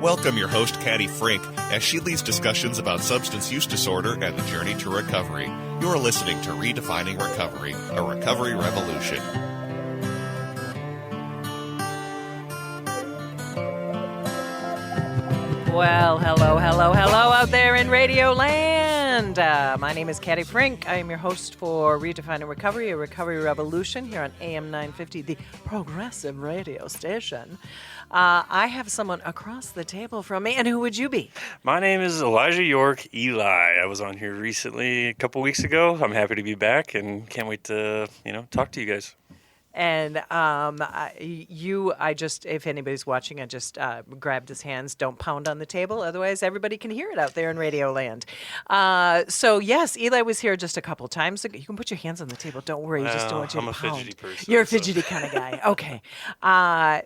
Welcome your host, Caddy Frink, as she leads discussions about substance use disorder and the journey to recovery. You're listening to Redefining Recovery, a recovery revolution. Well, hello out there in Radio Land. My name is Caddy Frink. I am your host for Redefining Recovery, a recovery revolution here on AM 950, the progressive radio station. I have someone across the table from me, and who would you be? My name is Elijah York Eli. I was on here recently a couple weeks ago. I'm happy to be back and can't wait to, talk to you guys. And if anybody's watching, I just grabbed his hands. Don't pound on the table, otherwise everybody can hear it out there in Radio Land. So yes, Eli was here just a couple times. You can put your hands on the table. Don't worry, just don't want you to pound. I'm a fidgety person. You're a fidgety kind of guy. Okay.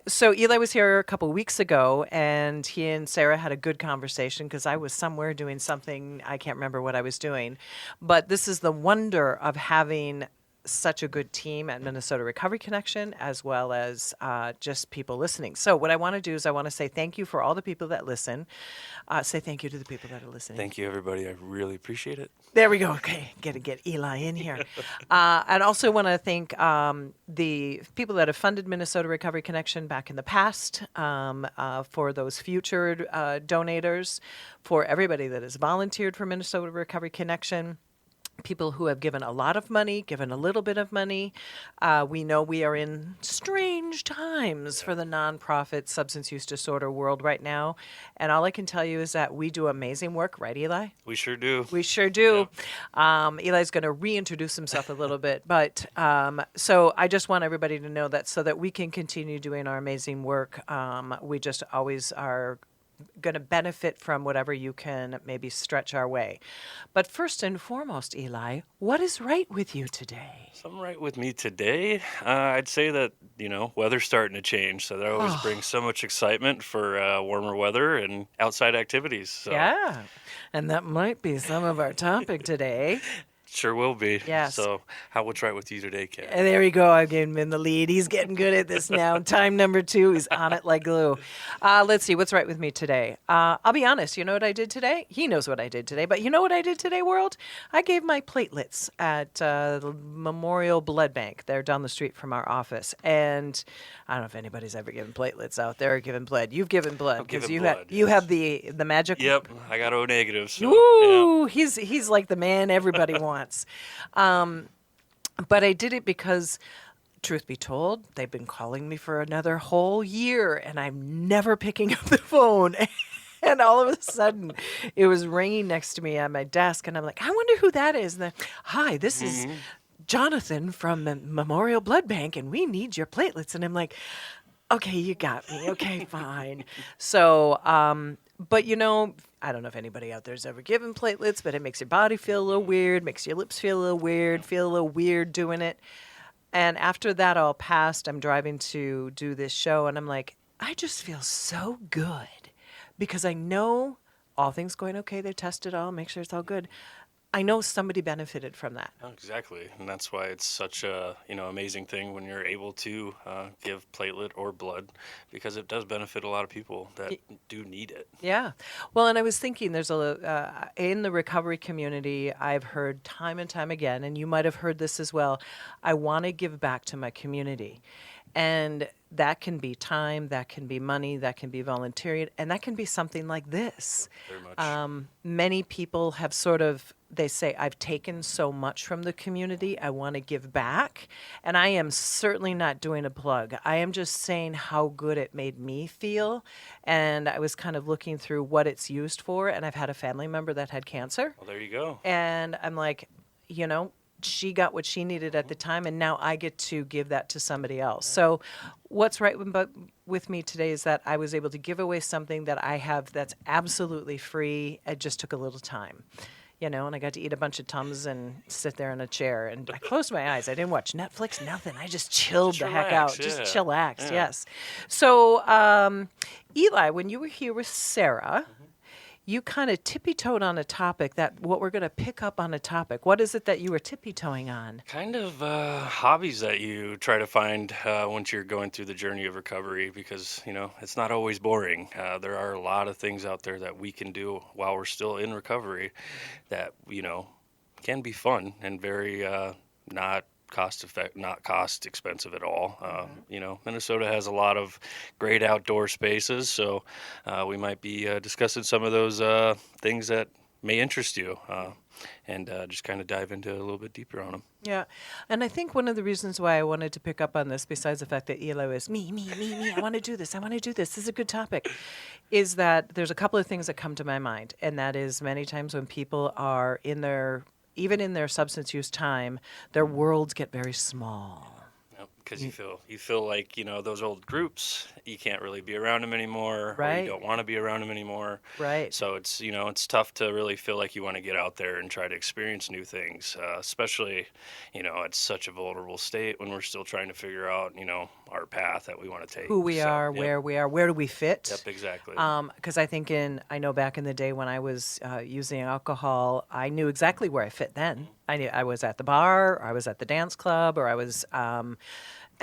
So Eli was here a couple weeks ago, and he and Sarah had a good conversation because I was somewhere doing something. I can't remember what I was doing, but this is the wonder of having such a good team at Minnesota Recovery Connection, as well as just people listening. So what I want to do is I want to say thank you for all the people that listen. Say thank you to the people that are listening. Thank you, everybody. I really appreciate it. There we go. Okay, get Eli in here. And also want to thank the people that have funded Minnesota Recovery Connection back in the past, for those future donators, for everybody that has volunteered for Minnesota Recovery Connection. People who have given a lot of money, given a little bit of money. We know we are in strange times for the nonprofit substance use disorder world right now. And all I can tell you is that we do amazing work, right, Eli? We sure do. We sure do. Yeah. Eli's going to reintroduce himself a little bit. But so I just want everybody to know that so that we can continue doing our amazing work, we just always are going to benefit from whatever you can maybe stretch our way. But first and foremost, Eli, what is right with you today? Something right with me today? I'd say that, weather's starting to change. So that always brings so much excitement for warmer weather and outside activities. So. Yeah, and that might be some of our topic today. Sure will be. Yes. So what's right with you today, Kat? There we go. I gave him in the lead. He's getting good at this now. Time number 2. He's on it like glue. Let's see. What's right with me today? I'll be honest. You know what I did today? He knows what I did today. But you know what I did today, world? I gave my platelets at the Memorial Blood Bank. They're down the street from our office. And I don't know if anybody's ever given platelets out there or given blood. You've given blood. Because you have the magic. Yep. I got O negative. So, Ooh, yeah. He's like the man everybody wants. But I did it because, truth be told, they've been calling me for another whole year, and I'm never picking up the phone. And all of a sudden, it was ringing next to me on my desk, and I'm like, I wonder who that is. And then, hi, this is Jonathan from the Memorial Blood Bank, and we need your platelets. And I'm like, okay, you got me. Okay, fine. So, but I don't know if anybody out there has ever given platelets, but it makes your body feel a little weird, makes your lips feel a little weird doing it. And after that all passed, I'm driving to do this show, and I'm like, I just feel so good because I know all things going okay. They tested all, make sure it's all good. I know somebody benefited from that. Oh, exactly. And that's why it's such a, amazing thing when you're able to give platelet or blood, because it does benefit a lot of people that do need it. Yeah. Well, and I was thinking there's in the recovery community, I've heard time and time again, and you might have heard this as well, I want to give back to my community. And that can be time, that can be money, that can be volunteering, and that can be something like this. Very much. Many people have they say, I've taken so much from the community, I want to give back. And I am certainly not doing a plug. I am just saying how good it made me feel. And I was kind of looking through what it's used for, and I've had a family member that had cancer. Well, there you go. And I'm like, she got what she needed at the time, and now I get to give that to somebody else. So what's right with me today is that I was able to give away something that I have that's absolutely free. It just took a little time, and I got to eat a bunch of Tums and sit there in a chair. And I closed my eyes. I didn't watch Netflix, nothing. I just chilled the heck out. Yeah. Just chillaxed, yes. So, Eli, when you were here with Sarah, you kind of tippy-toed on a topic what we're going to pick up on a topic. What is it that you were tippy-toeing on? Kind of hobbies that you try to find once you're going through the journey of recovery, because it's not always boring. There are a lot of things out there that we can do while we're still in recovery that can be fun and very not cost expensive at all. Minnesota has a lot of great outdoor spaces, so we might be discussing some of those things that may interest you, and just kind of dive into a little bit deeper on them. Yeah. And I think one of the reasons why I wanted to pick up on this, besides the fact that Eli was me, I want to do this, this is a good topic, is that there's a couple of things that come to my mind. And that is many times when people are even in their substance use time, their worlds get very small. Because you feel like those old groups, you can't really be around them anymore, right? Or you don't want to be around them anymore, right? So it's it's tough to really feel like you want to get out there and try to experience new things, especially it's such a vulnerable state when we're still trying to figure out our path that we want to take, who we are, where we are, where do we fit? Yep, exactly. Because I know back in the day when I was using alcohol, I knew exactly where I fit then. I knew I was at the bar, or I was at the dance club, or I was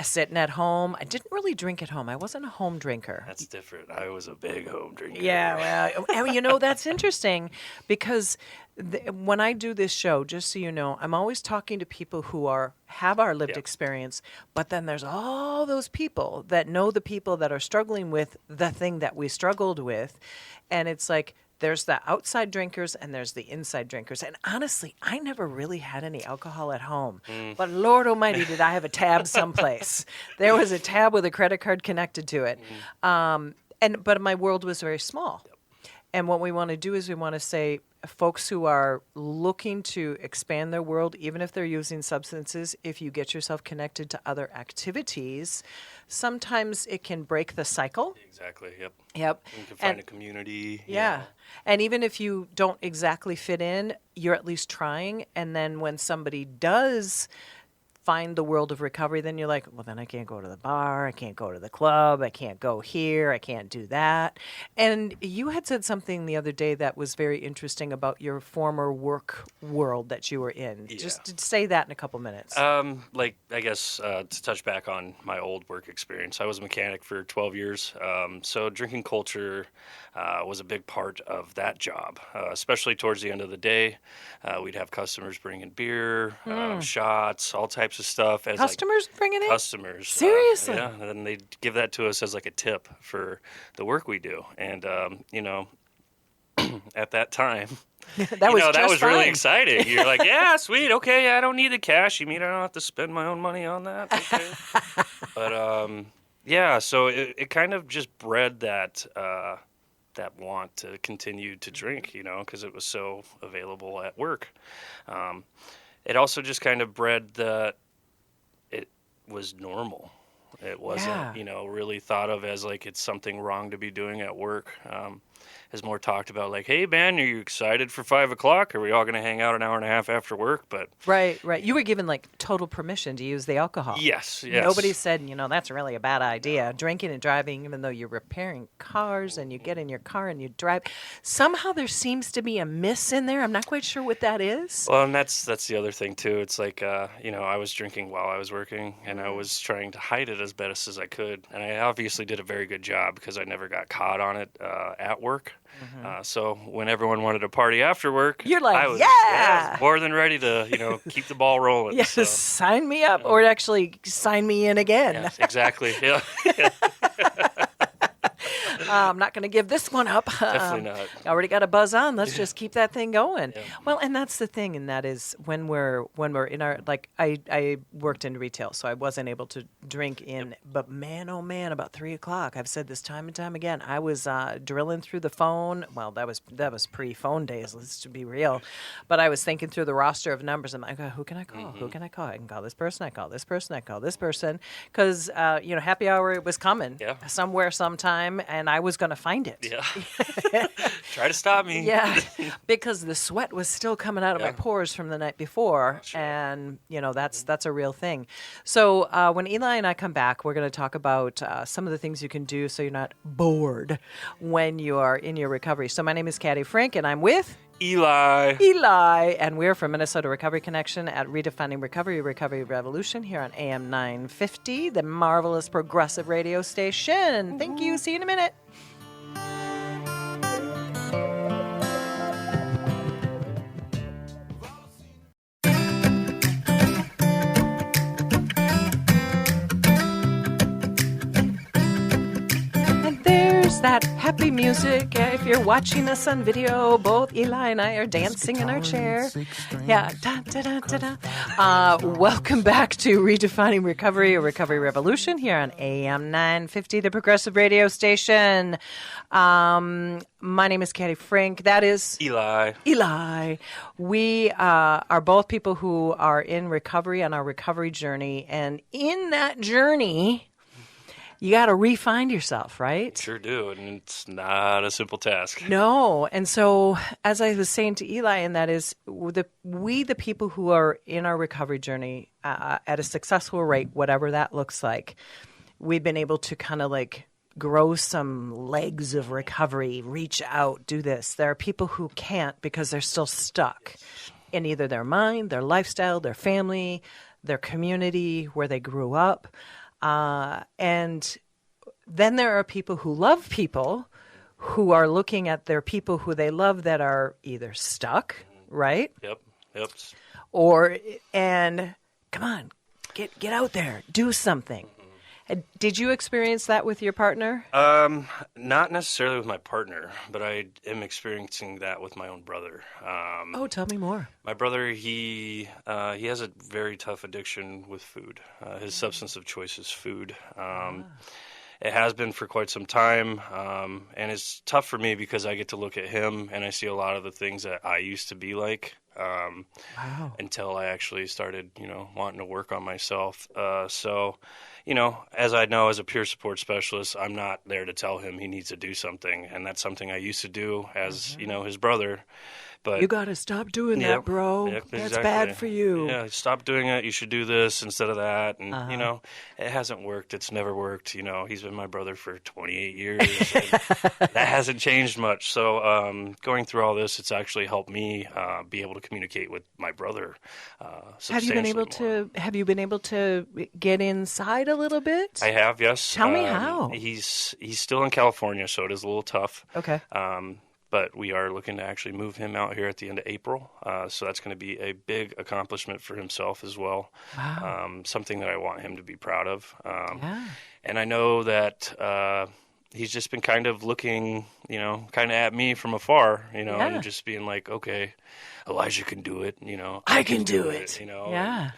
sitting at home. I didn't really drink at home. I wasn't a home drinker. That's different. I was a big home drinker. Yeah, well, and that's interesting because when I do this show, just so you know, I'm always talking to people who have our lived experience, but then there's all those people that know the people that are struggling with the thing that we struggled with, and it's like, there's the outside drinkers and there's the inside drinkers. And honestly, I never really had any alcohol at home. But Lord almighty, did I have a tab someplace. There was a tab with a credit card connected to it. But my world was very small. And what we want to do is we want to say, folks who are looking to expand their world, even if they're using substances, if you get yourself connected to other activities, sometimes it can break the cycle. Exactly, yep. Yep. You can find a community. Yeah. And even if you don't exactly fit in, you're at least trying. And then when somebody does find the world of recovery, then you're like, well, then I can't go to the bar, I can't go to the club, I can't go here, I can't do that. And you had said something the other day that was very interesting about your former work world that you were in. Yeah. Just say that in a couple minutes. I guess to touch back on my old work experience, I was a mechanic for 12 years. So drinking culture was a big part of that job, especially towards the end of the day. We'd have customers bring in beer, shots, all types of stuff. As customers bringing in? Customers. Seriously? Yeah, and then they'd give that to us as like a tip for the work we do. And, at that time, that was fine. really exciting. You're like, yeah, sweet, okay, I don't need the cash. You mean I don't have to spend my own money on that? Okay. But, so it kind of just bred that want to continue to drink, because it was so available at work. It also just kind of bred that it was normal. It wasn't, really thought of as like it's something wrong to be doing at work. Is more talked about like, hey, man, are you excited for 5 o'clock? Are we all going to hang out an hour and a half after work? But Right. You were given like total permission to use the alcohol. Yes. Nobody said, that's really a bad idea. Drinking and driving, even though you're repairing cars and you get in your car and you drive. Somehow there seems to be a miss in there. I'm not quite sure what that is. Well, and that's the other thing too. It's like, I was drinking while I was working, and I was trying to hide it as best as I could. And I obviously did a very good job because I never got caught on it at work. So when everyone wanted to party after work, you're like, I was more than ready to, keep the ball rolling. Yes, so. Sign me up, or actually sign me in again. Yes, exactly. Yeah. I'm not going to give this one up. Definitely not. I already got a buzz on. Let's just keep that thing going. Yeah. Well, and that's the thing, and that is when we're in our, like, I worked in retail, so I wasn't able to drink in, but man, oh man, about 3 o'clock, I've said this time and time again, I was drilling through the phone. Well, that was pre-phone days, let's be real. But I was thinking through the roster of numbers. I'm like, who can I call? Who can I call? I can call this person. I call this person. I call this person. Because, happy hour was coming somewhere, sometime, and I I was going to find it. Yeah. Try to stop me. Yeah, because the sweat was still coming out of my Yeah. pores from the night before, Sure. and that's a real thing. So when Eli and I come back, we're going to talk about some of the things you can do so you're not bored when you are in your recovery. So my name is Caddy Frink, and I'm with Eli, and we're from Minnesota Recovery Connection at Redefining Recovery Revolution here on AM 950, the marvelous progressive radio station. Thank you. See you in a minute. That happy music. If you're watching us on video, both Eli and I are dancing in our chair. Yeah. Da, da, da, da, da. Welcome back to Redefining Recovery, a recovery revolution here on AM 950, the progressive radio station. My name is Caddy Frink. That is Eli. We are both people who are in recovery on our recovery journey. And in that journey, you got to re-find yourself, right? Sure do, and it's not a simple task. No, and so as I was saying to Eli, and that is the people who are in our recovery journey at a successful rate, whatever that looks like, we've been able to kind of like grow some legs of recovery, reach out, do this. There are people who can't because they're still stuck in either their mind, their lifestyle, their family, their community, where they grew up. And then there are people who love people who are looking at their people who they love that are either stuck, right? Yep. And come on, get out there, do something. Did you experience that with your partner? Not necessarily with my partner, but I am experiencing that with my own brother. Tell me more. My brother, he has a very tough addiction with food. His substance of choice is food. It has been for quite some time, and it's tough for me because I get to look at him and I see a lot of the things that I used to be like. Until I actually started, wanting to work on myself. So, as I know as a peer support specialist, I'm not there to tell him he needs to do something. And that's something I used to do as, his brother. But you got to stop doing that, bro. Yep, That's exactly. bad for you. Yeah, stop doing it. You should do this instead of that. And, it hasn't worked. It's never worked. He's been my brother for 28 years. And that hasn't changed much. So going through all this, it's actually helped me be able to communicate with my brother Have you been able to get inside a little bit? I have, yes. Tell me how. He's still in California, so it is a little tough. Okay. But we are looking to actually move him out here at the end of April. So that's going to be a big accomplishment for himself as well. Wow. Something that I want him to be proud of. Yeah. And I know that he's just been kind of looking, kind of at me from afar, and just being like, okay, Elijah can do it, I can do it. Yeah.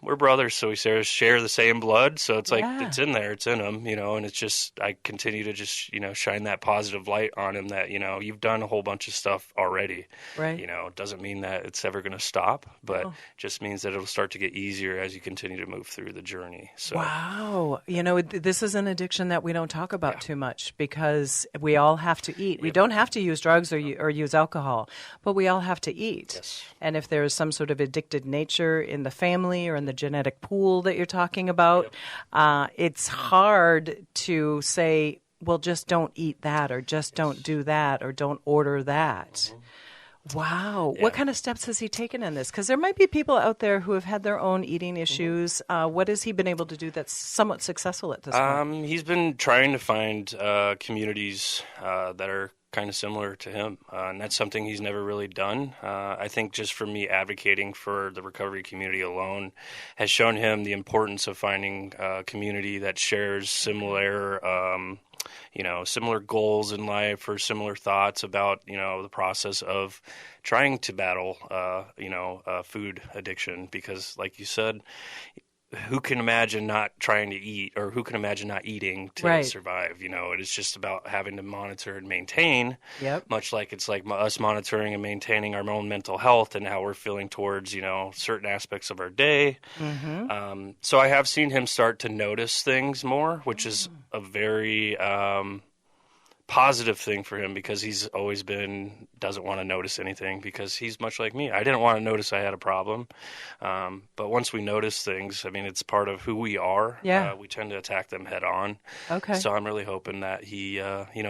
We're brothers, so we share the same blood. So it's like, it's in there, it's in him, and it's just, I continue to just, shine that positive light on him that, you've done a whole bunch of stuff already. Right. It doesn't mean that it's ever going to stop, but just means that it'll start to get easier as you continue to move through the journey. So. Wow. This is an addiction that we don't talk about too much because we all have to eat. We don't have to use drugs or use alcohol, but we all have to eat. Yes. And if there is some sort of addicted nature in the family or in the genetic pool that you're talking about, it's hard to say, well, just don't eat that or just don't do that or don't order that. Wow. Yeah. What kind of steps has he taken in this? Because there might be people out there who have had their own eating issues. What has he been able to do that's somewhat successful at this point? He's been trying to find communities that are kind of similar to him, and that's something he's never really done. I think just for me advocating for the recovery community alone has shown him the importance of finding a community that shares similar goals in life or similar thoughts about, the process of trying to battle, food addiction. Because like you said, who can imagine not trying to eat, or who can imagine not eating to survive? It is just about having to monitor and maintain, much like it's like us monitoring and maintaining our own mental health and how we're feeling towards, certain aspects of our day. Mm-hmm. So I have seen him start to notice things more, which is a very positive thing for him because he's always doesn't want to notice anything because he's much like me. I didn't want to notice I had a problem. But once we notice things, I mean, it's part of who we are. Yeah. We tend to attack them head on. Okay. So I'm really hoping that he,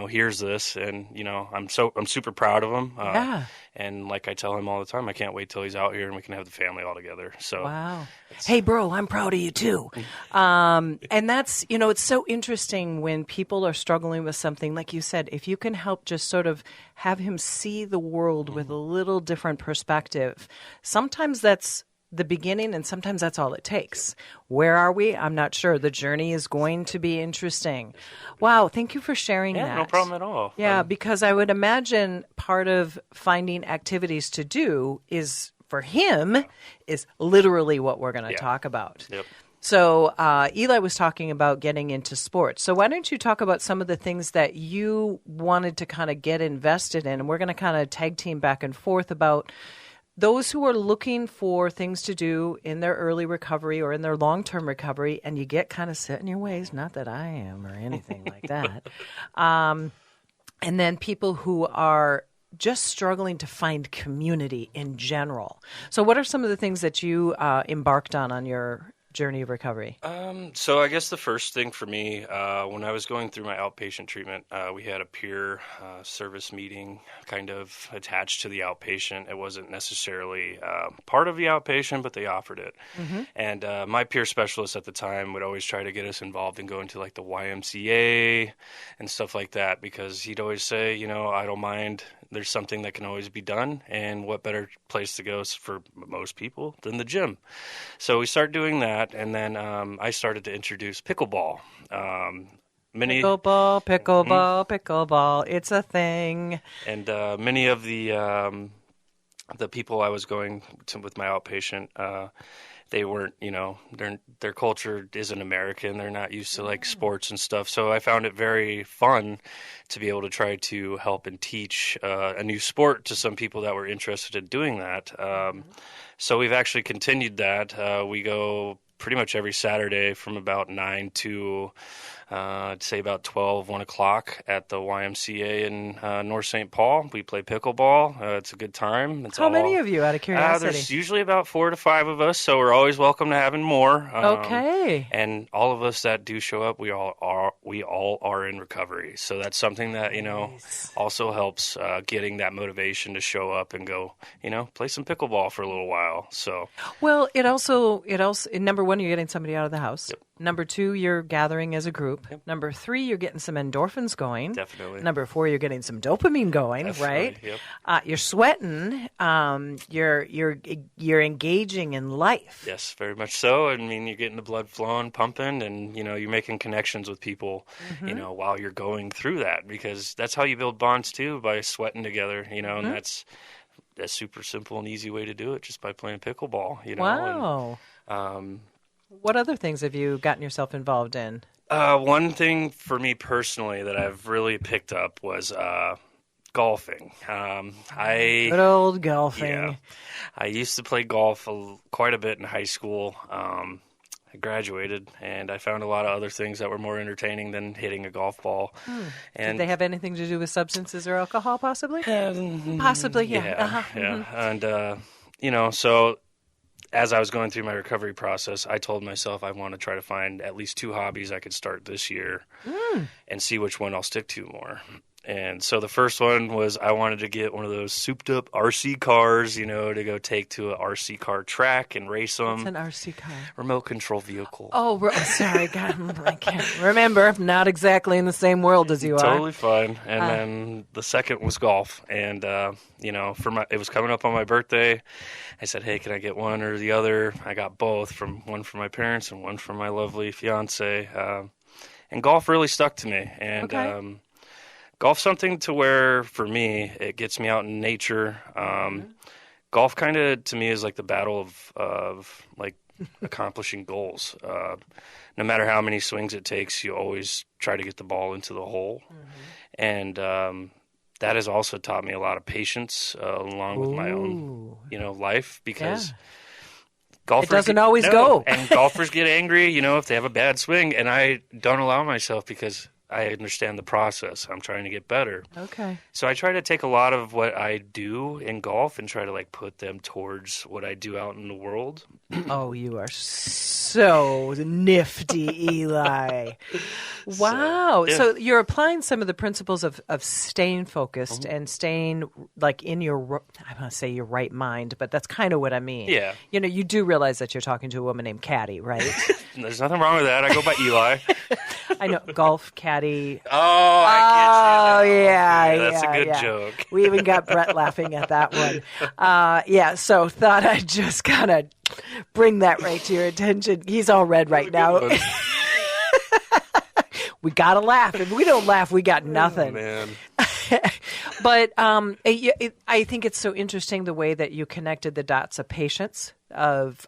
hears this, and, I'm super proud of him. Yeah. And like I tell him all the time, I can't wait till he's out here and we can have the family all together. So wow. Hey, bro, I'm proud of you too. And that's, it's so interesting when people are struggling with something, like you said, if you can help just sort of have him see the world with a little different perspective. Sometimes that's the beginning, and sometimes that's all it takes. Where are we? I'm not sure. The journey is going to be interesting. Wow, thank you for sharing that. Yeah, no problem at all. Yeah, because I would imagine part of finding activities to do is, for him, is literally what we're going to talk about. Yep. So Eli was talking about getting into sports. So why don't you talk about some of the things that you wanted to kind of get invested in? And we're going to kind of tag team back and forth about those who are looking for things to do in their early recovery or in their long-term recovery, and you get kind of set in your ways, not that I am or anything like that. And then people who are just struggling to find community in general. So what are some of the things that you embarked on your journey of recovery? So I guess the first thing for me, when I was going through my outpatient treatment, we had a peer service meeting kind of attached to the outpatient. It wasn't necessarily part of the outpatient, but they offered it. Mm-hmm. And my peer specialist at the time would always try to get us involved in going to like the YMCA and stuff like that, because he'd always say, I don't mind. There's something that can always be done, and what better place to go for most people than the gym? So we started doing that, and then I started to introduce pickleball. Pickleball, it's a thing. And many of the people I was going to with my outpatient, they weren't, their culture isn't American. They're not used to like sports and stuff. So I found it very fun to be able to try to help and teach a new sport to some people that were interested in doing that. So we've actually continued that. We go pretty much every Saturday from about 9 to I'd say about 12, 1 o'clock at the YMCA in North St. Paul. We play pickleball. It's a good time. How many of you, out of curiosity? There's usually about 4 to 5 of us, so we're always welcome to having more. Okay. And all of us that do show up, we all are in recovery. So that's something that, Nice. also helps getting that motivation to show up and go, play some pickleball for a little while. So well, it also number one, you're getting somebody out of the house. Yep. Number two, you're gathering as a group. Yep. Number three, you're getting some endorphins going. Definitely. Number four, you're getting some dopamine going, right? Yep. You're sweating. You're engaging in life. Yes, very much so. I mean, you're getting the blood flowing, pumping, and you're making connections with people, while you're going through that, because that's how you build bonds too, by sweating together. And that's super simple and easy way to do it, just by playing pickleball. Wow. And, what other things have you gotten yourself involved in? one thing for me personally that I've really picked up was golfing. Good old golfing. Yeah, I used to play golf quite a bit in high school. I graduated, and I found a lot of other things that were more entertaining than hitting a golf ball. And did they have anything to do with substances or alcohol, possibly? Possibly, yeah. Uh-huh. Yeah, and so as I was going through my recovery process, I told myself I want to try to find at least 2 hobbies I could start this year and see which one I'll stick to more. And so the first one was I wanted to get one of those souped-up RC cars, to go take to an RC car track and race them. What's an RC car? Remote control vehicle. Oh, sorry, God, I can't remember. Not exactly in the same world as you are. Totally fine. And then the second was golf. And, it was coming up on my birthday. I said, hey, can I get one or the other? I got both, one from my parents and one from my lovely fiance. And golf really stuck to me. And okay. Golf's something to where, for me, it gets me out in nature. Golf kind of, to me, is like the battle of like accomplishing goals. No matter how many swings it takes, you always try to get the ball into the hole. And that has also taught me a lot of patience along with my own, life, because golfers doesn't always go. And golfers get angry, if they have a bad swing. And I don't allow myself, because I understand the process. I'm trying to get better. Okay. So I try to take a lot of what I do in golf and try to like put them towards what I do out in the world. Oh, you are so nifty, Eli. Wow. yeah. So you're applying some of the principles of staying focused and staying like in your, I want to say your right mind, but that's kind of what I mean. Yeah. You know, you do realize that you're talking to a woman named Caddy, right? There's nothing wrong with that. I go by Eli. I know, golf, Caddy. Oh, I get you. Yeah, That's yeah, a good yeah. joke. We even got Brett laughing at that one. So thought I'd just kind of bring that right to your attention. He's all red right now. We got to laugh. If we don't laugh, we got nothing. Oh, man. But I think it's so interesting the way that you connected the dots of patience, of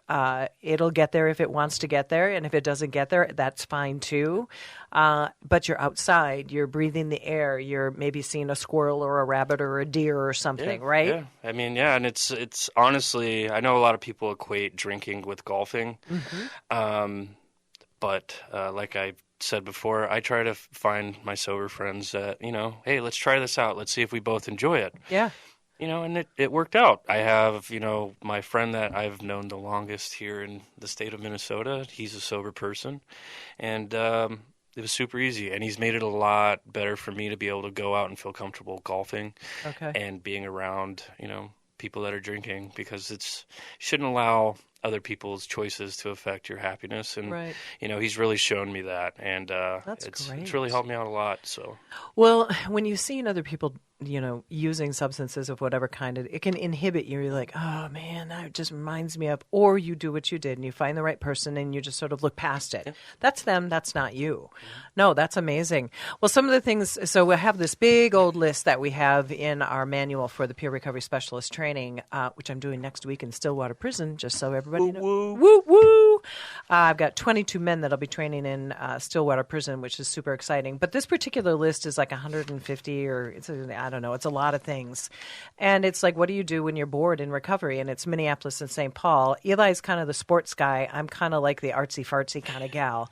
it'll get there if it wants to get there, and if it doesn't get there, that's fine too. But you're outside, you're breathing the air, you're maybe seeing a squirrel or a rabbit or a deer or something, right? Yeah. I mean, yeah, and it's honestly, I know a lot of people equate drinking with golfing, but like I said before, I try to find my sober friends that, hey, let's try this out. Let's see if we both enjoy it. Yeah. And it worked out. I have, my friend that I've known the longest here in the state of Minnesota. He's a sober person, and it was super easy. And he's made it a lot better for me to be able to go out and feel comfortable golfing and being around, people that are drinking, because you shouldn't allow other people's choices to affect your happiness. And, he's really shown me that. And it's really helped me out a lot. So, well, when you've seen other people, using substances of whatever kind, it can inhibit you. You're like, oh man, that just reminds me of, or you do what you did and you find the right person and you just sort of look past it. Yeah. That's them. That's not you. No, that's amazing. Well, some of the things, so we have this big old list that we have in our manual for the peer recovery specialist training, which I'm doing next week in Stillwater Prison, just so everybody knows. Woo, woo, woo. I've got 22 men that I'll be training in Stillwater Prison, which is super exciting. But this particular list is like 150 I don't know. It's a lot of things. And it's like, what do you do when you're bored in recovery? And it's Minneapolis and St. Paul. Eli's kind of the sports guy. I'm kind of like the artsy-fartsy kind of gal.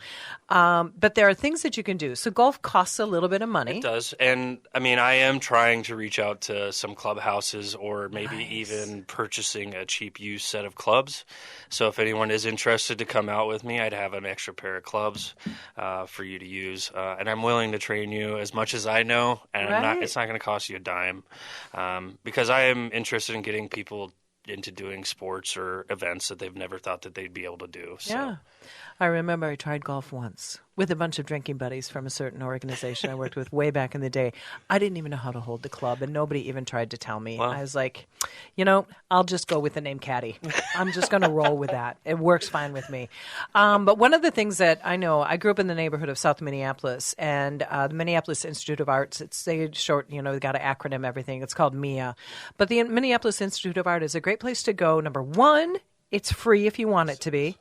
But there are things that you can do. So golf costs a little bit of money. It does. And, I mean, I am trying to reach out to some clubhouses or maybe even purchasing a cheap used set of clubs. So if anyone is interested to come out with me, I'd have an extra pair of clubs for you to use. And I'm willing to train you as much as I know. And it's not going to cost you a dime, because I am interested in getting people into doing sports or events that they've never thought that they'd be able to do. So. Yeah. I remember I tried golf once with a bunch of drinking buddies from a certain organization I worked with way back in the day. I didn't even know how to hold the club, and nobody even tried to tell me. Wow. I was like, I'll just go with the name Caddy. I'm just going to roll with that. It works fine with me. But one of the things that I know, I grew up in the neighborhood of South Minneapolis, and the Minneapolis Institute of Art, it's short, they got an acronym, everything. It's called MIA. But the Minneapolis Institute of Art is a great place to go. Number one, it's free if you want it to be.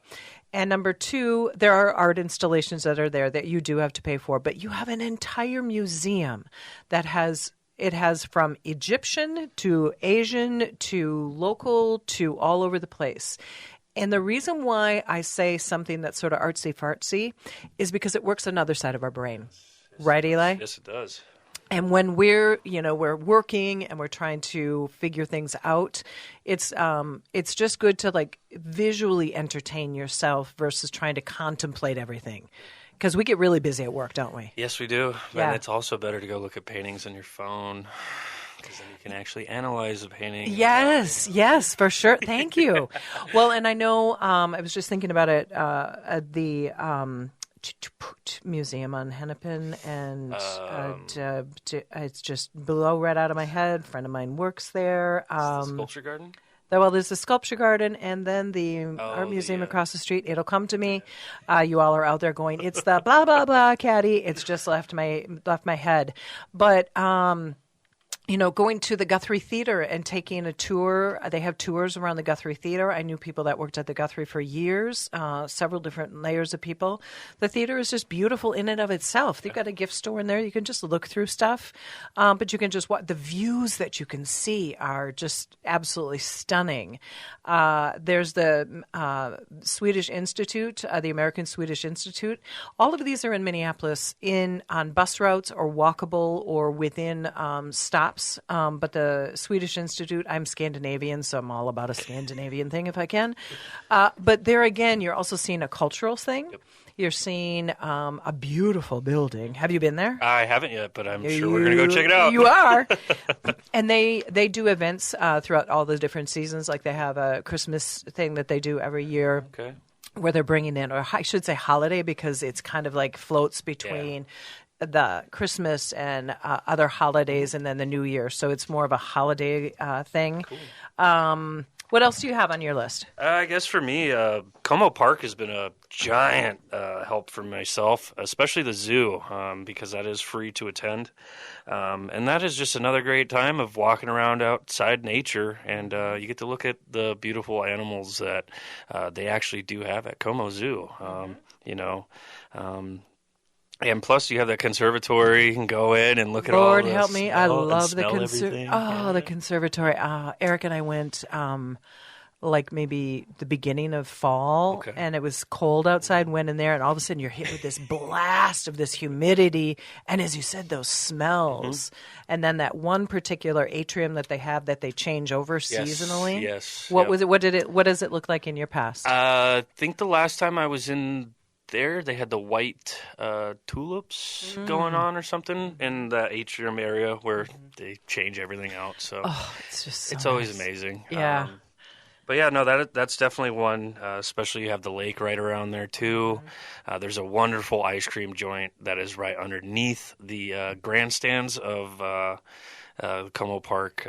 And number two, there are art installations that are there that you do have to pay for, but you have an entire museum that has from Egyptian to Asian to local to all over the place. And the reason why I say something that's sort of artsy-fartsy is because it works on the other side of our brain. Right, Eli? Yes, it does. And when we're working and we're trying to figure things out, it's just good to like visually entertain yourself versus trying to contemplate everything. Because we get really busy at work, don't we? Yes, we do. Yeah. And it's also better to go look at paintings on your phone, because then you can actually analyze the painting. Yes, for sure. Thank you. Well, and I know I was just thinking about it at the museum on Hennepin, and it's just below right out of my head. A friend of mine works there. The Sculpture Garden? Well, there's the Sculpture Garden and then the art museum across the street. It'll come to me. You all are out there going, it's the blah, blah, blah, Caddy. It's just left my head. But going to the Guthrie Theater and taking a tour. They have tours around the Guthrie Theater. I knew people that worked at the Guthrie for years, several different layers of people. The theater is just beautiful in and of itself. They've got a gift store in there. You can just look through stuff, but you can just watch. The views that you can see are just absolutely stunning. There's the Swedish Institute, the American Swedish Institute. All of these are in Minneapolis on bus routes or walkable or within stops. But the Swedish Institute, I'm Scandinavian, so I'm all about a Scandinavian thing if I can. But there again, you're also seeing a cultural thing. Yep. You're seeing a beautiful building. Have you been there? I haven't yet, but I'm sure we're going to go check it out. You are. And they do events throughout all the different seasons. Like they have a Christmas thing that they do every year. Okay. Where they're bringing in, or I should say holiday, because it's kind of like floats between the Christmas and other holidays and then the New Year. So it's more of a holiday thing. Cool. What else do you have on your list? I guess for me, Como Park has been a giant help for myself, especially the zoo, because that is free to attend. And that is just another great time of walking around outside nature, and you get to look at the beautiful animals that they actually do have at Como Zoo, and plus, you have that conservatory. You can go in and look at all the Lord help me. I love the conservatory. the conservatory. Eric and I went like maybe the beginning of fall, and it was cold outside. Went in there, and all of a sudden you're hit with this blast of this humidity, and as you said, those smells. And then that one particular atrium that they have that they change over seasonally. Yes. What was it? What does it look like in your past? I think the last time I was in there, they had the white tulips going on or something in that atrium area where they change everything out. So it's just so it's always amazing. Yeah. But yeah, no, that's definitely one. Especially you have the lake right around there too. There's a wonderful ice cream joint that is right underneath the grandstands of Como Park.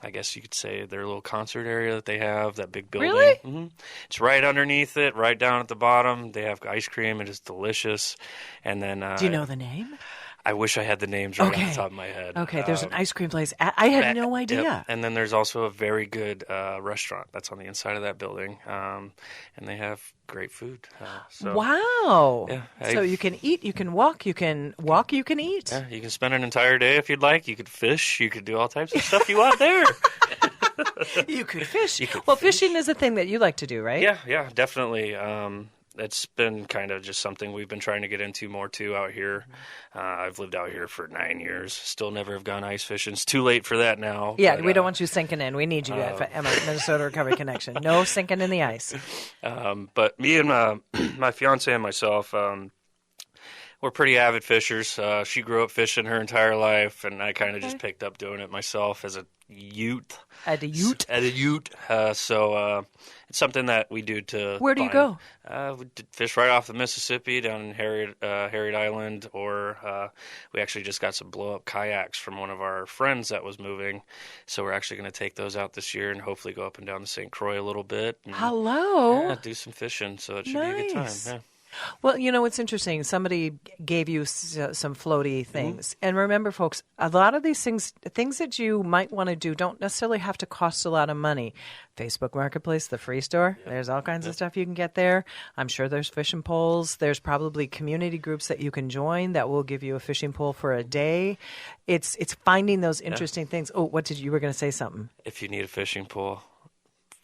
I guess you could say their little concert area that they have, that big building. Really? Mm-hmm. It's right underneath it, right down at the bottom. They have ice cream. It is delicious. And then, do you know the name? I wish I had the names right on the top of my head. Okay, there's an ice cream place. I had no idea. Yep. And then there's also a very good restaurant that's on the inside of that building, and they have great food. Wow! Yeah, so you can eat, you can walk, you can eat. Yeah, you can spend an entire day if you'd like. You could fish. You could do all types of stuff you want there. You could fish. Fishing is a thing that you like to do, right? Yeah, definitely. It's been kind of just something we've been trying to get into more too out here. I've lived out here for 9 years. Still never have gone ice fishing. It's too late for that now. Yeah, we don't want you sinking in. We need you at Emma Minnesota Recovery Connection. No sinking in the ice. But me and my fiance and myself, we're pretty avid fishers. She grew up fishing her entire life, and I kind of just picked up doing it myself as a youth. At a ute? So it's something that we do to. Where do you go? We fish right off the Mississippi down in Harriet Island, or we actually just got some blow-up kayaks from one of our friends that was moving. So we're actually going to take those out this year and hopefully go up and down the St. Croix a little bit. And, Hello. do some fishing. So it should be a good time. Yeah. Well, it's interesting. Somebody gave you some floaty things. And remember, folks, a lot of these things that you might want to do don't necessarily have to cost a lot of money. Facebook Marketplace, the free store, there's all kinds of stuff you can get there. I'm sure there's fishing poles. There's probably community groups that you can join that will give you a fishing pole for a day. It's finding those interesting things. Oh, you were going to say something? If you need a fishing pole,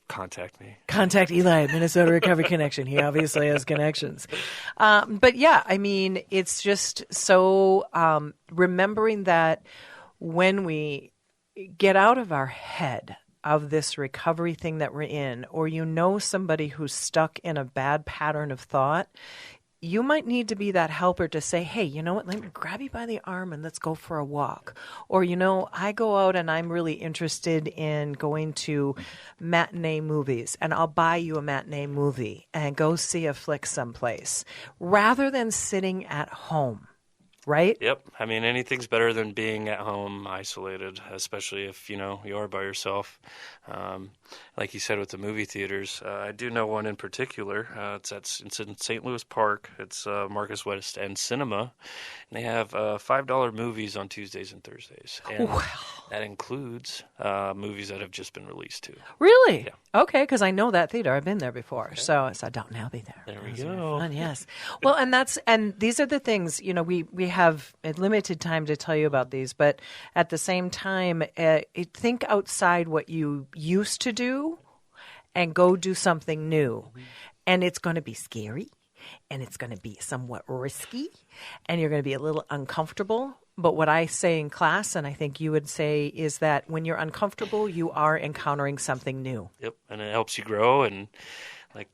contact me. Contact Eli at Minnesota Recovery Connection. He obviously has connections. But yeah, I mean, it's just so remembering that when we get out of our head of this recovery thing that we're in, or somebody who's stuck in a bad pattern of thought, you might need to be that helper to say, hey, you know what, let me grab you by the arm and let's go for a walk. Or, I go out and I'm really interested in going to matinee movies, and I'll buy you a matinee movie and go see a flick someplace, rather than sitting at home. Right? Yep. I mean, anything's better than being at home isolated, especially if, you are by yourself. Like you said with the movie theaters, I do know one in particular. It's in St. Louis Park. It's Marcus West End Cinema. And they have $5 movies on Tuesdays and Thursdays. And That includes movies that have just been released too. Really? Yeah. Okay, because I know that theater. I've been there before, so I said, "Downton Abbey there." There we Those go. are fun, yes. Well, and these are the things, we have a limited time to tell you about these, but at the same time, think outside what you used to do, and go do something new, and it's going to be scary, and it's going to be somewhat risky, and you're going to be a little uncomfortable. But what I say in class, and I think you would say, is that when you're uncomfortable, you are encountering something new. Yep, and it helps you grow, and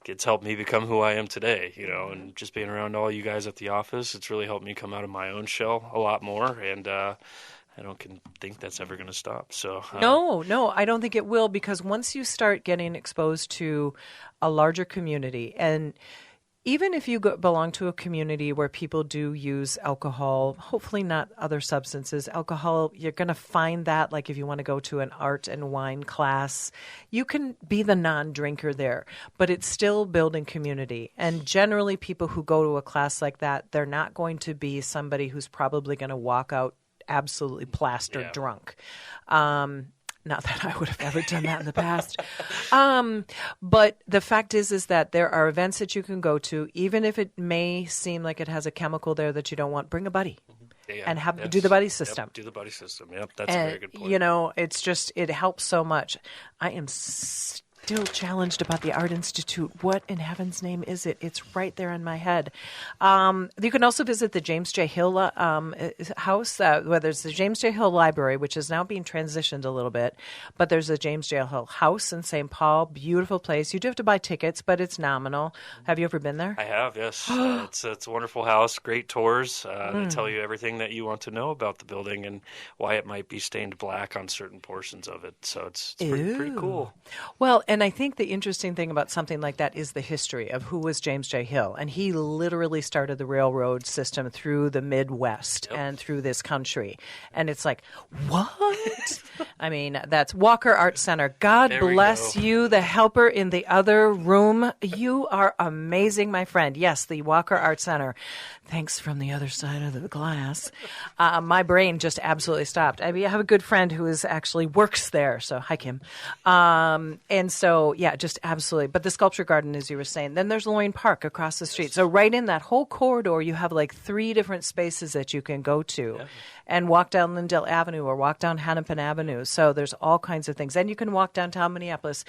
it's helped me become who I am today, and just being around all you guys at the office, it's really helped me come out of my own shell a lot more, and I don't think that's ever going to stop. So No, I don't think it will, because once you start getting exposed to a larger community, and even if you belong to a community where people do use alcohol, hopefully not other substances, alcohol, you're going to find that, like if you want to go to an art and wine class, you can be the non-drinker there, but it's still building community. And generally people who go to a class like that, they're not going to be somebody who's probably going to walk out absolutely plastered drunk. Not that I would have ever done that in the past. But the fact is that there are events that you can go to, even if it may seem like it has a chemical there that you don't want, bring a buddy. And do the buddy system. Yep, do the buddy system. Yep, that's a very good point. It's just, it helps so much. I am still challenged about the Art Institute. What in heaven's name is it? It's right there in my head. You can also visit the James J. Hill house, where there's the James J. Hill Library, which is now being transitioned a little bit, but there's the James J. Hill house in St. Paul. Beautiful place. You do have to buy tickets, but it's nominal. Have you ever been there? I have, yes. It's a wonderful house, great tours. They tell you everything that you want to know about the building and why it might be stained black on certain portions of it. So it's pretty cool. Well, and I think the interesting thing about something like that is the history of who was James J. Hill. And he literally started the railroad system through the Midwest and through this country. And it's like, what? I mean, that's Walker Art Center. God bless you, the helper in the other room. You are amazing, my friend. Yes, the Walker Art Center. Thanks from the other side of the glass. My brain just absolutely stopped. I have a good friend who actually works there. So, hi, Kim. And so, yeah, just absolutely. But the sculpture garden, as you were saying, then there's Lorain Park across the street. So right in that whole corridor, you have like 3 different spaces that you can go to and walk down Lindale Avenue or walk down Hennepin Avenue. So there's all kinds of things. And you can walk downtown Minneapolis.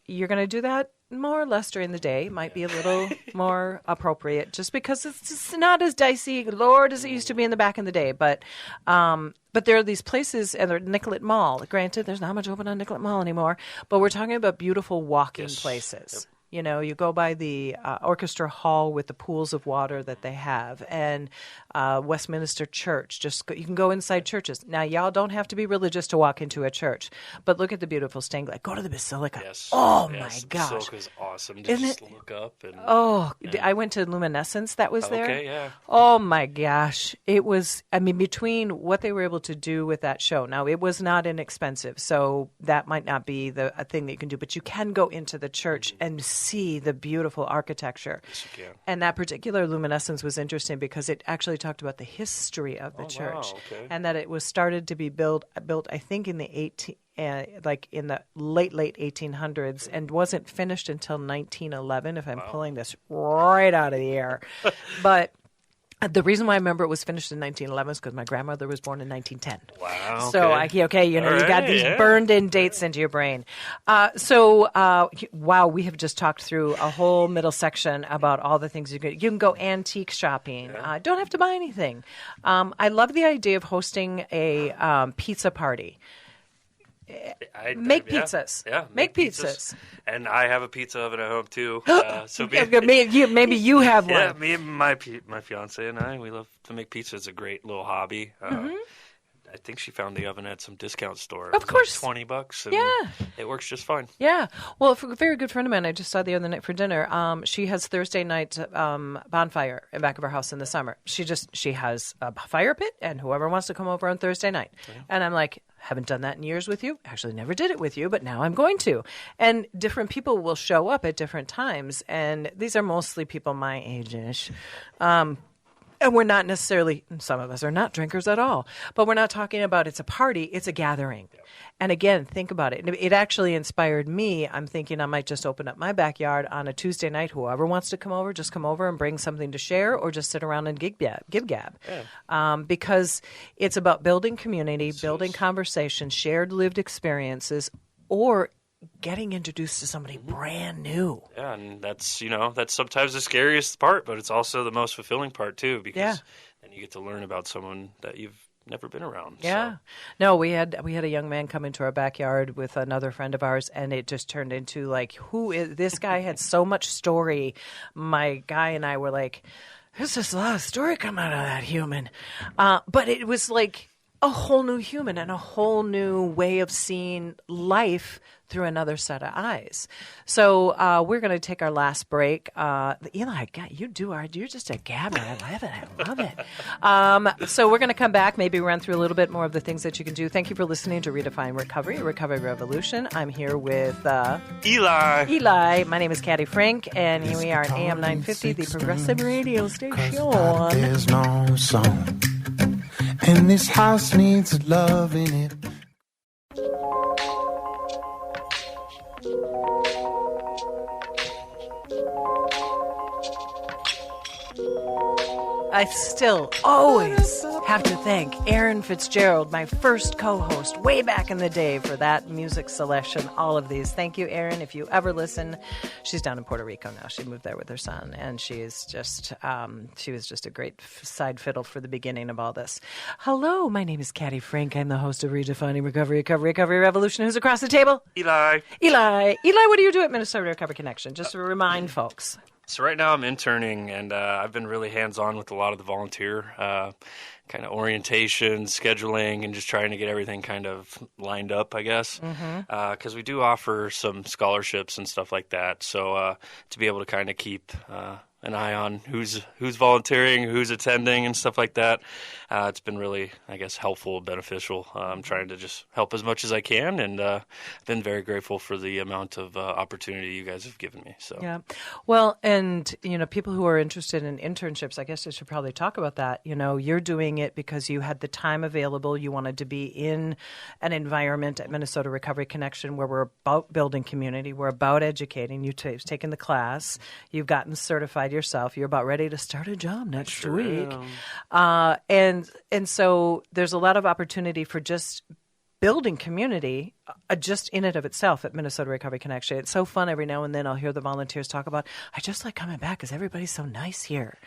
You're going to do that more or less during the day. Might be a little more appropriate just because it's just not as dicey, Lord, as it used to be in the back in the day. But there are these places, and they're Nicollet Mall. Granted, there's not much open on Nicollet Mall anymore, but we're talking about beautiful walking places. Yep. You go by the orchestra hall with the pools of water that they have, and Westminster Church. You can go inside churches. Now, y'all don't have to be religious to walk into a church, but look at the beautiful stained glass. Go to the Basilica. Yes. Oh, my gosh. The Basilica is awesome. Just look up. I went to Luminescence that was there. Okay, yeah. Oh, my gosh. It was, between what they were able to do with that show. Now, it was not inexpensive, so that might not be a thing that you can do, but you can go into the church and see the beautiful architecture. Yes, you can. And that particular Luminescence was interesting because it actually talked about the history of the church, and that it was started to be built I think in the in the late 1800s, and wasn't finished until 1911. If I'm pulling this right out of the air, but. The reason why I remember it was finished in 1911 is because my grandmother was born in 1910. Wow. So, you got these burned-in dates into your brain. Wow, we have just talked through a whole middle section about all the things you can go antique shopping. Don't have to buy anything. I love the idea of hosting a pizza party. Make pizzas. Yeah, make pizzas. And I have a pizza oven at home too. Maybe you have one. Yeah, me and my fiance and I, we love to make pizza. It's a great little hobby. I think she found the oven at some discount store. Of course, like $20. And it works just fine. Yeah. Well, a very good friend of mine I just saw the other night for dinner. She has Thursday night bonfire in back of her house in the summer. She has a fire pit, and whoever wants to come over on Thursday night. Yeah. And I'm like, haven't done that in years with you. Actually, never did it with you, but now I'm going to. And different people will show up at different times, and these are mostly people my age-ish. And we're not necessarily, some of us are not drinkers at all, but we're not talking about it's a party, it's a gathering. Yeah. And again, think about it. It actually inspired me. I'm thinking I might just open up my backyard on a Tuesday night. Whoever wants to come over, just come over and bring something to share or just sit around and give gab. Yeah. Because it's about building community, building conversation, shared lived experiences, or getting introduced to somebody brand new. Yeah, and that's sometimes the scariest part, but it's also the most fulfilling part too, because then you get to learn about someone that you've never been around. Yeah. So. No, we had a young man come into our backyard with another friend of ours, and it just turned into like, who is this guy? Had so much story. My guy and I were like, there's just a lot of story coming out of that human. But it was like a whole new human and a whole new way of seeing life through another set of eyes. So we're going to take our last break. Eli, you're just a gabber. I love it. So we're going to come back, maybe run through a little bit more of the things that you can do. Thank you for listening to Redefining Recovery, Recovery Revolution. I'm here with Eli. Eli. My name is Caddy Frink, and here we are at AM 950, the Progressive Radio Station. There's no song, and this house needs love in it. I still always have to thank Erin Fitzgerald, my first co-host way back in the day, for that music selection, all of these. Thank you, Erin. If you ever listen, she's down in Puerto Rico now. She moved there with her son, and she was just a great side fiddle for the beginning of all this. Hello, my name is Caddy Frink. I'm the host of Redefining Recovery, Recovery Revolution. Who's across the table? Eli, what do you do at Minnesota Recovery Connection? Just to remind folks. So right now I'm interning, and I've been really hands-on with a lot of the volunteer kind of orientation, scheduling, and just trying to get everything kind of lined up, I guess, because we do offer some scholarships and stuff like that. So to be able to kind of keep an eye on who's volunteering, who's attending, and stuff like that, it's been really, I guess, helpful, beneficial. I'm trying to just help as much as I can, and I've been very grateful for the amount of opportunity you guys have given me. So yeah, well, and people who are interested in internships, I guess I should probably talk about that. You're doing it because you had the time available. You wanted to be in an environment at Minnesota Recovery Connection where we're about building community, we're about educating. You've taken the class, you've gotten certified yourself, you're about ready to start a job next week. And so there's a lot of opportunity for just building community just in and of itself at Minnesota Recovery Connection. It's so fun. Every now and then I'll hear the volunteers talk about, I just like coming back because everybody's so nice here.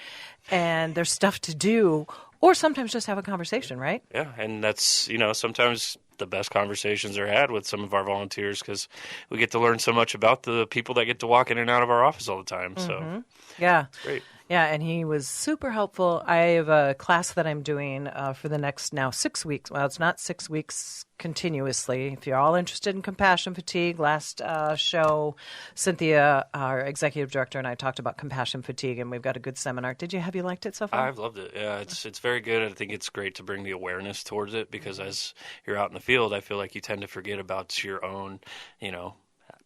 And there's stuff to do, or sometimes just have a conversation, right? Yeah, and that's, sometimes the best conversations are had with some of our volunteers because we get to learn so much about the people that get to walk in and out of our office all the time. So yeah, it's great. Yeah, and he was super helpful. I have a class that I'm doing for the next now 6 weeks. Well, it's not 6 weeks continuously. If you're all interested in compassion fatigue, last show, Cynthia, our executive director, and I talked about compassion fatigue, and we've got a good seminar. Have you liked it so far? I've loved it. Yeah, it's very good. I think it's great to bring the awareness towards it because as you're out in the field, I feel like you tend to forget about your own,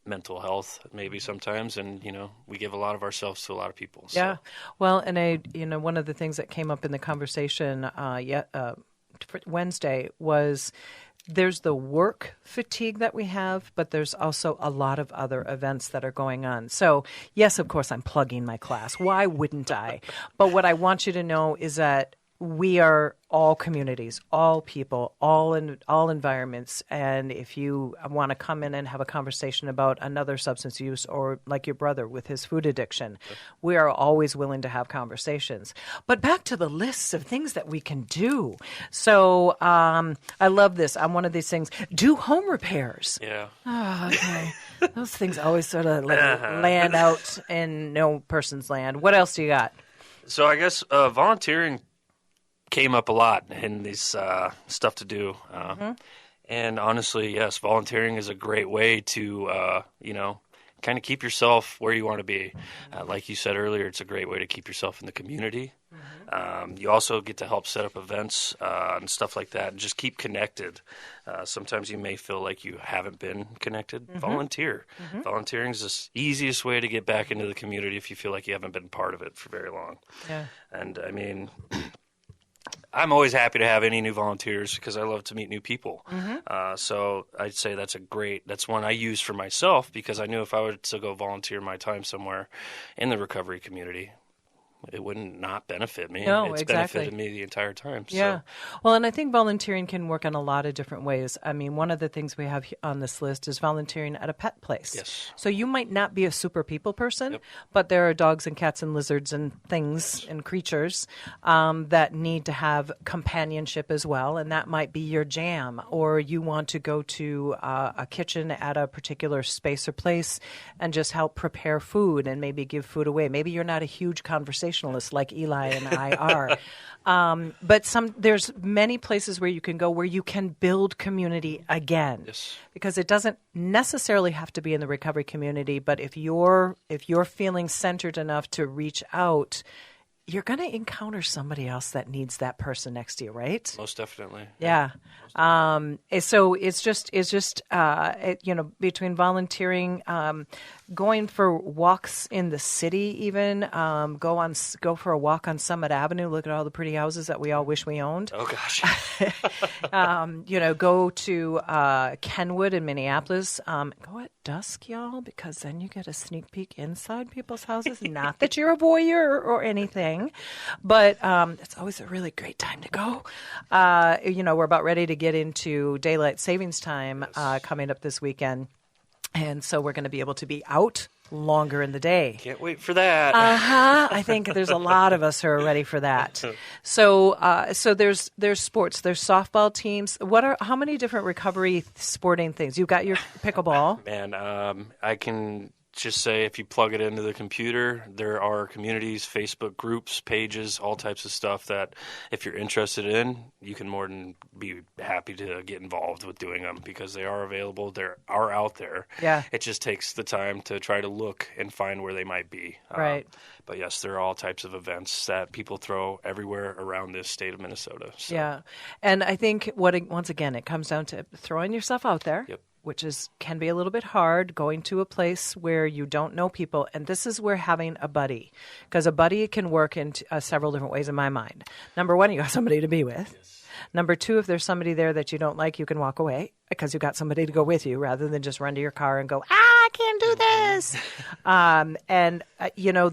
mental health maybe sometimes, and we give a lot of ourselves to a lot of people. So. Yeah, well, and one of the things that came up in the conversation Wednesday was there's the work fatigue that we have, but there's also a lot of other events that are going on. So yes, of course, I'm plugging my class. Why wouldn't I? But what I want you to know is that we are all communities, all people, all environments. And if you want to come in and have a conversation about another substance use or like your brother with his food addiction, we are always willing to have conversations. But back to the lists of things that we can do. So I love this. I'm one of these things. Do home repairs. Yeah. Oh, okay. Those things always sort of land out in no person's land. What else do you got? So I guess volunteering came up a lot in these stuff to do. And honestly, yes, volunteering is a great way to, kind of keep yourself where you want to be. Like you said earlier, it's a great way to keep yourself in the community. You also get to help set up events and stuff like that, and just keep connected. Sometimes you may feel like you haven't been connected. Volunteer. Volunteering is the easiest way to get back into the community if you feel like you haven't been part of it for very long. Yeah. And I mean, I'm always happy to have any new volunteers because I love to meet new people. So I'd say that's one I use for myself, because I knew if I were to go volunteer my time somewhere in the recovery community, it wouldn't not benefit me. No, it's exactly. benefited me the entire time. Yeah. Well, and I think volunteering can work in a lot of different ways. I mean, one of the things we have on this list is volunteering at a pet place. Yes. So you might not be a super people person, but there are dogs and cats and lizards and things and creatures that need to have companionship as well, and that might be your jam. Or you want to go to a kitchen at a particular space or place and just help prepare food and maybe give food away. Maybe you're not a huge conversationalist like Eli and I are. But there's many places where you can go where you can build community again. Yes. Because it doesn't necessarily have to be in the recovery community, but if you're feeling centered enough to reach out, you're going to encounter somebody else that needs that person next to you, right? Most definitely. Yeah. So it's just between volunteering, going for walks in the city, even go for a walk on Summit Avenue. Look at all the pretty houses that we all wish we owned. Oh gosh. Go to Kenwood in Minneapolis. Go at dusk, y'all, because then you get a sneak peek inside people's houses. Not that you're a voyeur or anything, but it's always a really great time to go. We're about ready to get into daylight savings time coming up this weekend. And so we're going to be able to be out longer in the day. Can't wait for that. I think there's a lot of us who are ready for that. So there's sports. There's softball teams. How many different recovery sporting things? You've got your pickleball. Man, I can just say if you plug it into the computer, there are communities, Facebook groups, pages, all types of stuff that if you're interested in, you can more than be happy to get involved with doing them, because they are available. They are out there. Yeah. It just takes the time to try to look and find where they might be. Right. But yes, there are all types of events that people throw everywhere around this state of Minnesota. So. Yeah. And I think once again, it comes down to throwing yourself out there. Yep. Which can be a little bit hard, going to a place where you don't know people. And this is where having a buddy, because a buddy can work in several different ways in my mind. Number one, you got somebody to be with. Yes. Number two, if there's somebody there that you don't like, you can walk away because you got somebody to go with you rather than just run to your car and go, I can't do this.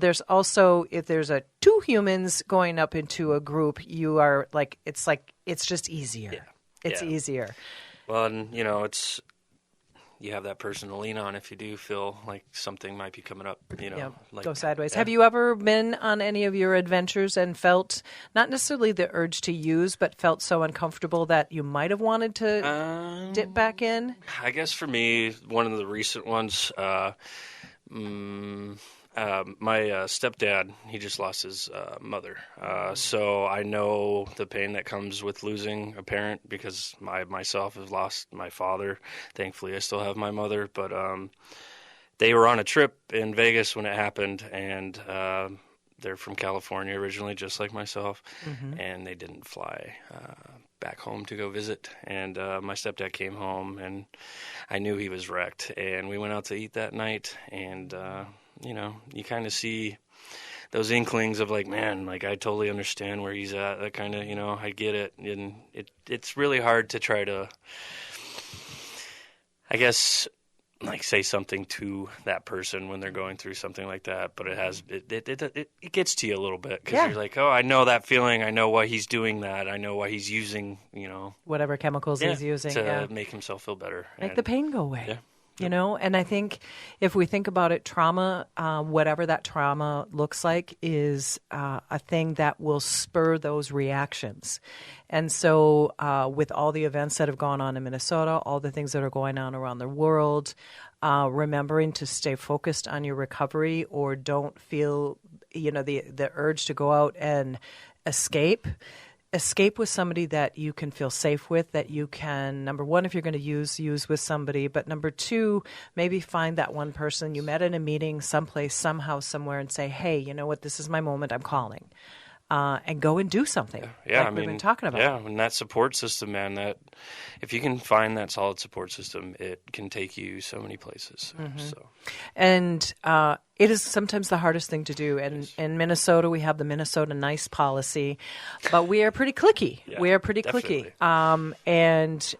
There's also, if there's two humans going up into a group, you are it's just easier. Yeah. It's easier. Well, and you have that person to lean on if you do feel like something might be coming up, go sideways. Yeah. Have you ever been on any of your adventures and felt not necessarily the urge to use, but felt so uncomfortable that you might have wanted to dip back in? I guess for me, one of the recent ones, my stepdad, he just lost his mother. So I know the pain that comes with losing a parent, because myself have lost my father. Thankfully, I still have my mother. But they were on a trip in Vegas when it happened, and they're from California originally, just like myself, and they didn't fly back home to go visit. And my stepdad came home, and I knew he was wrecked. And we went out to eat that night, and you kind of see those inklings of like, man, like I totally understand where he's at. That kind of, I get it. And it's really hard to try to, I guess, like say something to that person when they're going through something like that. But it gets to you a little bit, because you're like, oh, I know that feeling. I know why he's doing that. I know why he's using, whatever chemicals he's using to make himself feel better. Make the pain go away. Yeah. And I think if we think about it, trauma, whatever that trauma looks like, is a thing that will spur those reactions. And so with all the events that have gone on in Minnesota, all the things that are going on around the world, remembering to stay focused on your recovery, or don't feel, the urge to go out and escape. escape with somebody that you can feel safe with, that you can, number one, if you're going to use with somebody, but number two, maybe find that one person you met in a meeting someplace, somehow, somewhere, and say, hey, you know what, this is my moment, I'm calling. And go and do something. Yeah, like we've been talking about. Yeah, and that support system, man, that if you can find that solid support system, it can take you so many places. So. And it is sometimes the hardest thing to do. And in Minnesota, we have the Minnesota Nice policy, but we are pretty cliquey. Yeah, we are pretty definitely. cliquey. And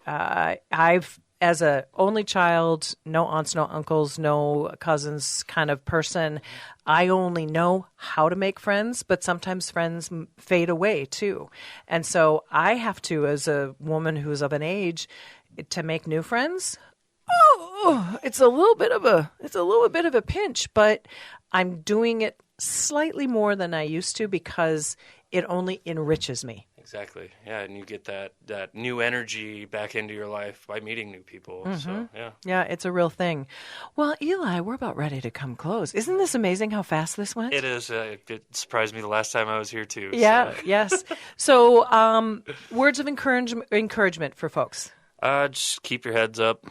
I've, as a only child, no aunts, no uncles, no cousins kind of person, I only know how to make friends, but sometimes friends fade away too. And so I have to, as a woman who's of an age, to make new friends. Oh, it's a little bit of a pinch, but I'm doing it slightly more than I used to because it only enriches me. Exactly. Yeah, and you get that new energy back into your life by meeting new people. So, yeah. Yeah, it's a real thing. Well, Eli, we're about ready to come close. Isn't this amazing how fast this went? It is. It surprised me the last time I was here, too. Yeah, So. yes. So, words of encouragement for folks. Just keep your heads up.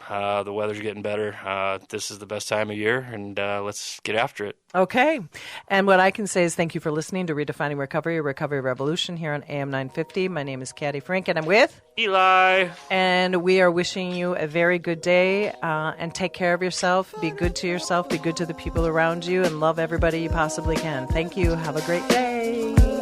The weather's getting better. This is the best time of year, and let's get after it. Okay. And what I can say is thank you for listening to Redefining Recovery, a Recovery Revolution here on AM 950. My name is Caddy Frink, and I'm with Eli. And we are wishing you a very good day, and take care of yourself. Be good to yourself. Be good to the people around you, and love everybody you possibly can. Thank you. Have a great day.